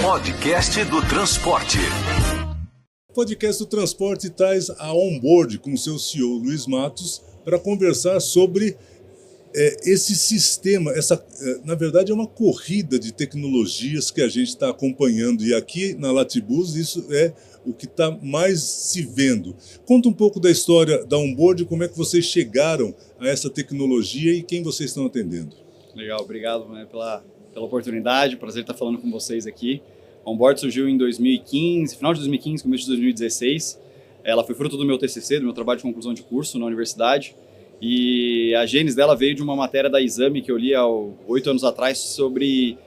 Podcast do Transporte. O podcast do Transporte traz a Onboard com seu CEO Luiz Matos para conversar sobre esse sistema. Na verdade, é uma corrida de tecnologias que a gente está acompanhando, e aqui na Latibus isso é o que está mais se vendo. Conta um pouco da história da Onboard, como é que vocês chegaram a essa tecnologia e quem vocês estão atendendo. Legal, obrigado, né, pela oportunidade, prazer estar falando com vocês aqui. A Onboard surgiu em 2015, final de 2015, começo de 2016. Ela foi fruto do meu TCC, do meu trabalho de conclusão de curso na universidade. E a gênese dela veio de uma matéria da Exame que eu li há 8 anos atrás sobre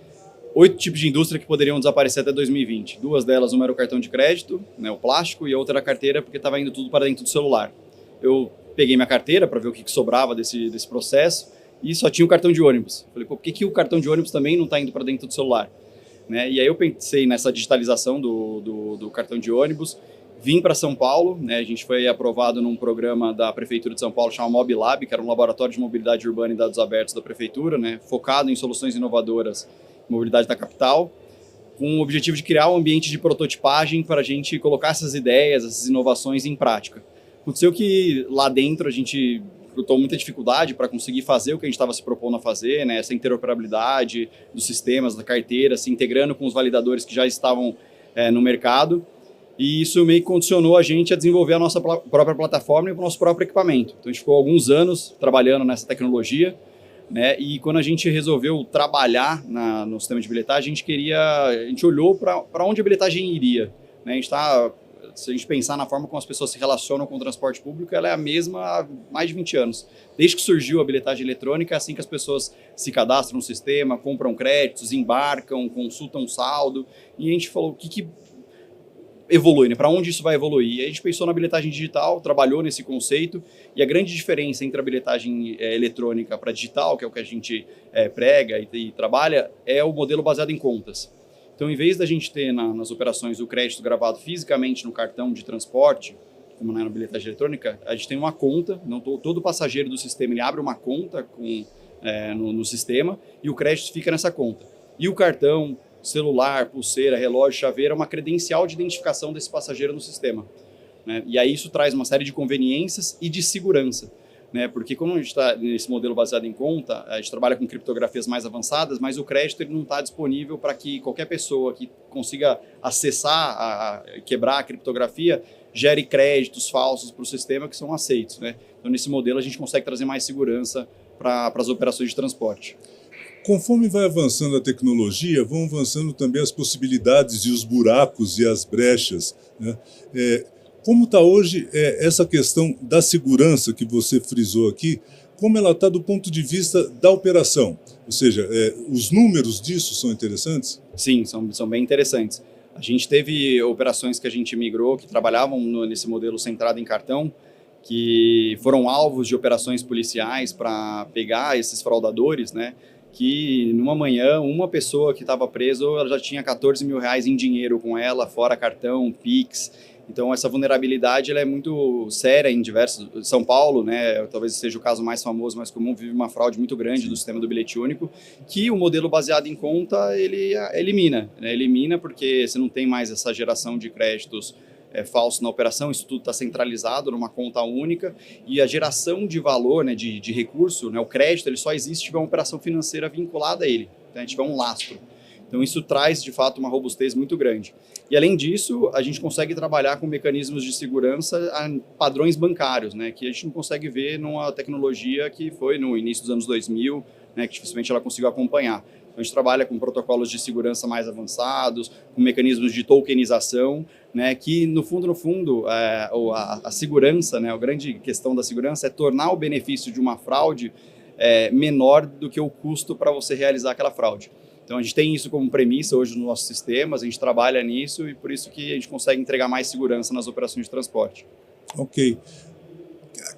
8 tipos de indústria que poderiam desaparecer até 2020. 2 delas, uma era o cartão de crédito, né, o plástico, e a outra era a carteira, porque estava indo tudo para dentro do celular. Eu peguei minha carteira para ver o que sobrava desse processo e só tinha o cartão de ônibus. Falei, por que o cartão de ônibus também não está indo para dentro do celular? Né? E aí eu pensei nessa digitalização do cartão de ônibus. Vim para São Paulo, né? A gente foi aprovado num programa da Prefeitura de São Paulo chamado MobLab, que era um laboratório de mobilidade urbana e dados abertos da Prefeitura, né? Focado em soluções inovadoras em mobilidade da capital, com o objetivo de criar um ambiente de prototipagem para a gente colocar essas ideias, essas inovações em prática. Aconteceu que lá dentro a gente lutou muita dificuldade para conseguir fazer o que a gente estava se propondo a fazer, né? Essa interoperabilidade dos sistemas, da carteira, se integrando com os validadores que já estavam no mercado. E isso meio que condicionou a gente a desenvolver a nossa própria plataforma e o nosso próprio equipamento. Então a gente ficou alguns anos trabalhando nessa tecnologia, né? E quando a gente resolveu trabalhar no sistema de bilhetagem, a gente olhou para onde a bilhetagem iria, né? Se a gente pensar na forma como as pessoas se relacionam com o transporte público, ela é a mesma há mais de 20 anos. Desde que surgiu a bilhetagem eletrônica, é assim que as pessoas se cadastram no sistema, compram créditos, embarcam, consultam saldo. E a gente falou, o que evolui, né? Para onde isso vai evoluir? E a gente pensou na bilhetagem digital, trabalhou nesse conceito, e a grande diferença entre a bilhetagem eletrônica para digital, que é o que a gente prega e trabalha, é o modelo baseado em contas. Então, em vez da gente ter nas operações o crédito gravado fisicamente no cartão de transporte, como na bilhetagem eletrônica, a gente tem uma conta, todo passageiro do sistema ele abre uma conta no sistema, e o crédito fica nessa conta. E o cartão, celular, pulseira, relógio, chaveira, é uma credencial de identificação desse passageiro no sistema, né? E aí isso traz uma série de conveniências e de segurança, né? Porque como a gente está nesse modelo baseado em conta, a gente trabalha com criptografias mais avançadas, mas o crédito ele não está disponível para que qualquer pessoa que consiga acessar, quebrar a criptografia, gere créditos falsos para o sistema que são aceitos, né? Então nesse modelo a gente consegue trazer mais segurança para as operações de transporte. Conforme vai avançando a tecnologia, vão avançando também as possibilidades e os buracos e as brechas, né? Como está hoje essa questão da segurança que você frisou aqui, como ela está do ponto de vista da operação? Ou seja, os números disso são interessantes? Sim, são bem interessantes. A gente teve operações que a gente migrou, que trabalhavam nesse modelo centrado em cartão, que foram alvos de operações policiais para pegar esses fraudadores, né? Que numa manhã, uma pessoa que estava presa, ela já tinha 14 mil reais em dinheiro com ela, fora cartão, Pix. Então essa vulnerabilidade ela é muito séria em diversos... São Paulo, né, talvez seja o caso mais famoso, mais comum, vive uma fraude muito grande do sistema do bilhete único, que o modelo baseado em conta, ele elimina, né? Elimina porque você não tem mais essa geração de créditos falso na operação, isso tudo está centralizado numa conta única, e a geração de valor, né, de recurso, né, o crédito, ele só existe se tiver uma operação financeira vinculada a ele, né, tiver um lastro. Então isso traz, de fato, uma robustez muito grande. E além disso, a gente consegue trabalhar com mecanismos de segurança a padrões bancários, né, que a gente não consegue ver numa tecnologia que foi no início dos anos 2000, né, que dificilmente ela conseguiu acompanhar. A gente trabalha com protocolos de segurança mais avançados, com mecanismos de tokenização, né, que no fundo, a segurança, né, a grande questão da segurança é tornar o benefício de uma fraude menor do que o custo para você realizar aquela fraude. Então a gente tem isso como premissa hoje nos nossos sistemas, a gente trabalha nisso e por isso que a gente consegue entregar mais segurança nas operações de transporte. Ok.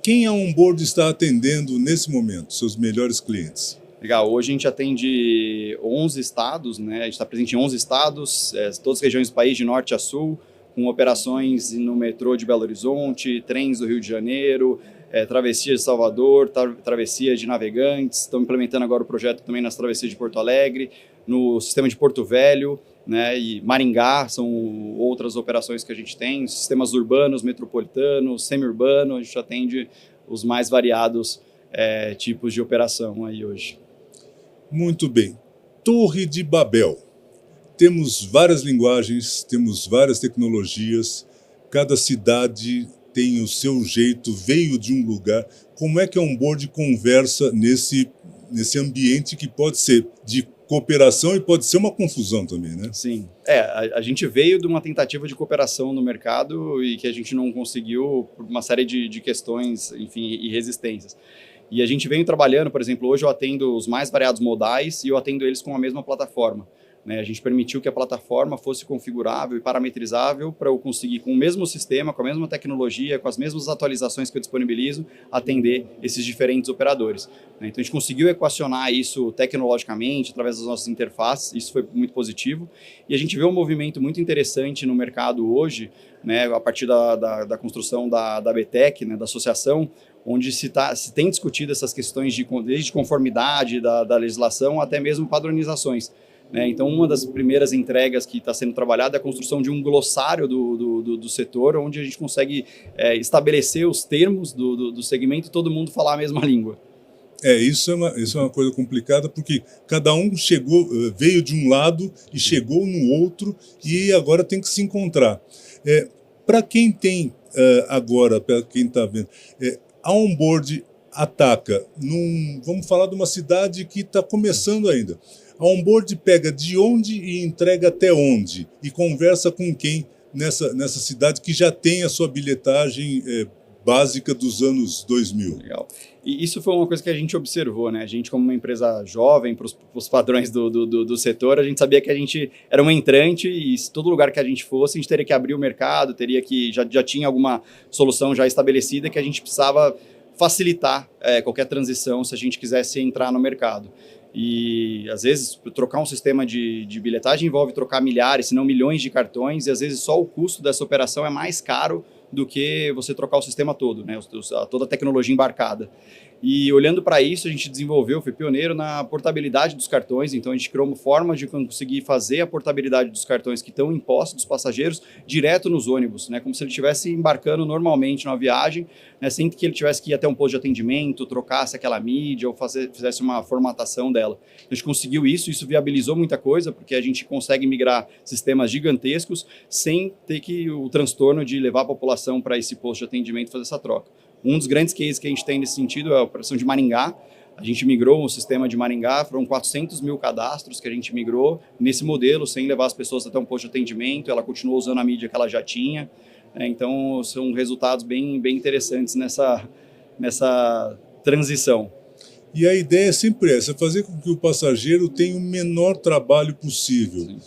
Quem a Onboard está atendendo nesse momento, seus melhores clientes? Legal, hoje a gente atende 11 estados, né? A gente está presente em 11 estados, todas as regiões do país, de norte a sul, com operações no metrô de Belo Horizonte, trens do Rio de Janeiro, travessia de Salvador, travessia de Navegantes, estamos implementando agora o projeto também nas travessias de Porto Alegre, no sistema de Porto Velho, né, e Maringá, são outras operações que a gente tem, sistemas urbanos, metropolitanos, semi-urbano, a gente atende os mais variados tipos de operação aí hoje. Muito bem. Torre de Babel. Temos várias linguagens, temos várias tecnologias, cada cidade tem o seu jeito, veio de um lugar. Como é que a Onboard conversa nesse ambiente que pode ser de cooperação e pode ser uma confusão também, né? Sim. A gente veio de uma tentativa de cooperação no mercado e que a gente não conseguiu por uma série de questões, enfim, e resistências. E a gente vem trabalhando, por exemplo, hoje eu atendo os mais variados modais e eu atendo eles com a mesma plataforma. A gente permitiu que a plataforma fosse configurável e parametrizável para eu conseguir, com o mesmo sistema, com a mesma tecnologia, com as mesmas atualizações que eu disponibilizo, atender esses diferentes operadores. Então a gente conseguiu equacionar isso tecnologicamente, através das nossas interfaces, isso foi muito positivo. E a gente vê um movimento muito interessante no mercado hoje, a partir da construção da BTEC, da associação, onde se tem discutido essas questões desde conformidade da legislação até mesmo padronizações. Então, uma das primeiras entregas que está sendo trabalhada é a construção de um glossário do setor, onde a gente consegue estabelecer os termos do segmento e todo mundo falar a mesma língua. Isso é uma coisa complicada, porque cada um veio de um lado e chegou no outro e agora tem que se encontrar. Para quem tem agora, para quem está vendo, a Onboard ataca, vamos falar de uma cidade que está começando ainda. A Onboard pega de onde e entrega até onde? E conversa com quem nessa cidade que já tem a sua bilhetagem básica dos anos 2000? Legal. E isso foi uma coisa que a gente observou, A gente, como uma empresa jovem, para os padrões do setor, a gente sabia que a gente era um entrante e todo lugar que a gente fosse, a gente teria que abrir o mercado, teria que já tinha alguma solução já estabelecida que a gente precisava facilitar qualquer transição se a gente quisesse entrar no mercado. E, às vezes, trocar um sistema de bilhetagem envolve trocar milhares, se não milhões de cartões, e, às vezes, só o custo dessa operação é mais caro do que você trocar o sistema todo, toda a tecnologia embarcada. E, olhando para isso, a gente desenvolveu, foi pioneiro na portabilidade dos cartões, então a gente criou uma forma de conseguir fazer a portabilidade dos cartões que estão em posse dos passageiros direto nos ônibus, como se ele estivesse embarcando normalmente numa viagem, sem que ele tivesse que ir até um posto de atendimento, trocasse aquela mídia ou fizesse uma formatação dela. A gente conseguiu isso viabilizou muita coisa, porque a gente consegue migrar sistemas gigantescos sem ter o transtorno de levar a população para esse posto de atendimento e fazer essa troca. Um dos grandes cases que a gente tem nesse sentido é a operação de Maringá. A gente migrou o sistema de Maringá, foram 400 mil cadastros que a gente migrou nesse modelo, sem levar as pessoas até um posto de atendimento, ela continuou usando a mídia que ela já tinha. Então, são resultados bem interessantes nessa transição. E a ideia é sempre essa, fazer com que o passageiro tenha o menor trabalho possível. Sim.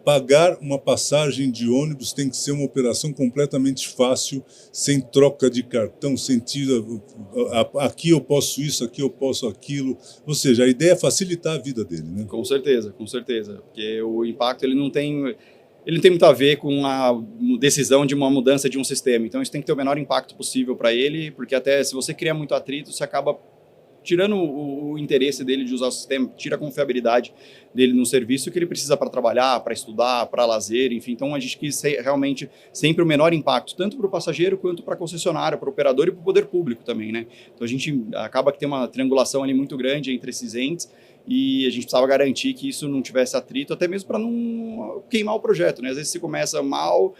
Pagar uma passagem de ônibus tem que ser uma operação completamente fácil, sem troca de cartão, sem aqui eu posso isso, aqui eu posso aquilo. Ou seja, a ideia é facilitar a vida dele, Com certeza, porque o impacto ele não tem muito a ver com a decisão de uma mudança de um sistema. Então isso tem que ter o menor impacto possível para ele, porque até se você cria muito atrito, você acaba tirando o interesse dele de usar o sistema, tira a confiabilidade dele no serviço que ele precisa para trabalhar, para estudar, para lazer, enfim. Então, a gente quis realmente sempre o menor impacto, tanto para o passageiro quanto para a concessionária, para o operador e para o poder público também, Então, a gente acaba que tem uma triangulação ali muito grande entre esses entes e a gente precisava garantir que isso não tivesse atrito, até mesmo para não queimar o projeto, Às vezes se começa mal,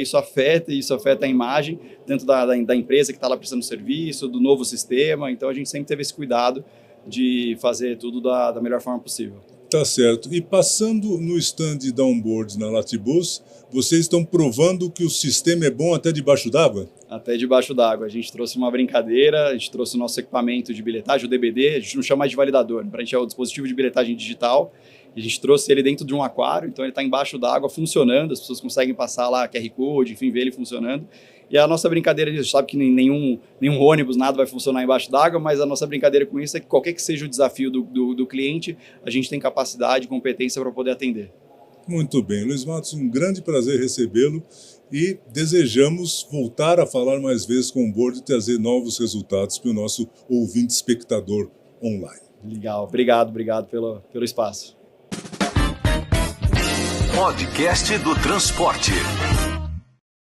isso afeta a imagem dentro da empresa que está lá prestando serviço, do novo sistema, então a gente sempre teve esse cuidado de fazer tudo da melhor forma possível. Tá certo. E passando no stand da Onboard na Latibus, vocês estão provando que o sistema é bom até debaixo d'água? Até debaixo d'água. A gente trouxe uma brincadeira, a gente trouxe o nosso equipamento de bilhetagem, o DBD, a gente não chama mais de validador, para a gente é o dispositivo de bilhetagem digital, e a gente trouxe ele dentro de um aquário, então ele está embaixo d'água funcionando, as pessoas conseguem passar lá QR Code, enfim, ver ele funcionando. E a nossa brincadeira, a gente sabe que nenhum ônibus, nada vai funcionar embaixo d'água, mas a nossa brincadeira com isso é que qualquer que seja o desafio do cliente, a gente tem capacidade e competência para poder atender. Muito bem. Luiz Matos, um grande prazer recebê-lo e desejamos voltar a falar mais vezes com o Onboard e trazer novos resultados para o nosso ouvinte espectador online. Legal. Obrigado pelo espaço. Podcast do Transporte.